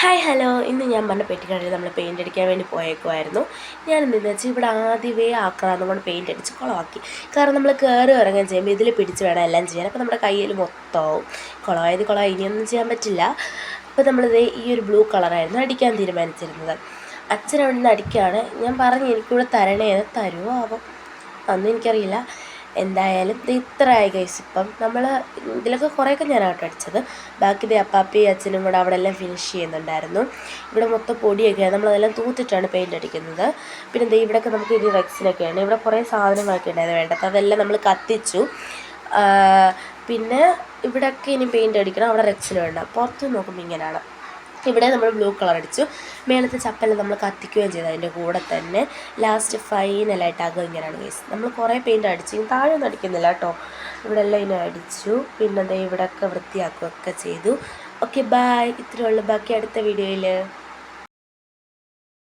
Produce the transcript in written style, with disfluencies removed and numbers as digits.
Hi hello, ഇന്ന് ഞാൻ പറഞ്ഞ പെട്ടിക്കടയിൽ നമ്മൾ പെയിൻ്റ് അടിക്കാൻ വേണ്ടി പോയേക്കുമായിരുന്നു. ഞാൻ എന്തെന്ന് വെച്ചാൽ ഇവിടെ ആദ്യമേ ആക്രാന്തം കൊണ്ട് പെയിൻ്റ് അടിച്ച് കുളമാക്കി. കാരണം നമ്മൾ കയറി ഇറങ്ങാൻ ചെയ്യുമ്പോൾ ഇതിൽ പിടിച്ച് വേണം എല്ലാം ചെയ്യാൻ. അപ്പോൾ നമ്മുടെ കയ്യിൽ മൊത്തമാവും. കുളമായി ഇനിയൊന്നും ചെയ്യാൻ പറ്റില്ല. അപ്പോൾ നമ്മളിത് ഈ ഒരു ബ്ലൂ കളറായിരുന്നു അടിക്കാൻ തീരുമാനിച്ചിരുന്നത്. അച്ഛൻ അവിടെ നിന്ന് അടിക്കുകയാണ്. ഞാൻ പറഞ്ഞു എനിക്കിവിടെ തരണേന്ന്. തരുമോ ആവും, അതൊന്നും എനിക്കറിയില്ല. എന്തായാലും ഇത് ഇത്രയായി ഗൈസ്. ഇപ്പം നമ്മൾ ഇതിലൊക്കെ കുറേയൊക്കെ ഞാനാട്ടോ അടിച്ചത്. ബാക്കി ഇത് അപ്പാപ്പയും അച്ഛനും കൂടെ അവിടെ എല്ലാം ഫിനിഷ് ചെയ്യുന്നുണ്ടായിരുന്നു. ഇവിടെ മൊത്തം പൊടിയൊക്കെയാണ്, നമ്മളതെല്ലാം തൂത്തിട്ടാണ് പെയിൻ്റ് അടിക്കുന്നത്. പിന്നെ എന്താ ഇവിടെയൊക്കെ നമുക്ക് ഇനി റെക്സിനൊക്കെയാണ്. ഇവിടെ കുറേ സാധനങ്ങളൊക്കെ ഉണ്ടായിരുന്നു വേണ്ടത്, അതെല്ലാം നമ്മൾ കത്തിച്ചു. പിന്നെ ഇവിടെയൊക്കെ ഇനി പെയിൻ്റ് അടിക്കണം, അവിടെ റെക്സിന് വേണ്ട. പുറത്ത് നോക്കുമ്പോൾ ഇങ്ങനെയാണ്. ഇവിടെ നമ്മൾ ബ്ലൂ കളർ അടിച്ചു. മേളത്തെ ചപ്പെല്ലാം നമ്മൾ കത്തിക്കുകയും ചെയ്തു. അതിൻ്റെ കൂടെ തന്നെ ലാസ്റ്റ് ഫൈനലായിട്ടാകും ഇങ്ങനെയാണ് ഗൈസ്. നമ്മൾ കുറേ പെയിൻ്റ് അടിച്ചു, താഴെ ഒന്നും അടിക്കുന്നില്ല കേട്ടോ. ഇവിടെ എല്ലാം ഇനി അടിച്ചു. പിന്നെ ഇവിടെയൊക്കെ വൃത്തിയാക്കുകയൊക്കെ ചെയ്തു. Okay, bye. ഇത്രയേ ഉള്ളൂ. ബാക്കി അടുത്ത വീഡിയോയിൽ.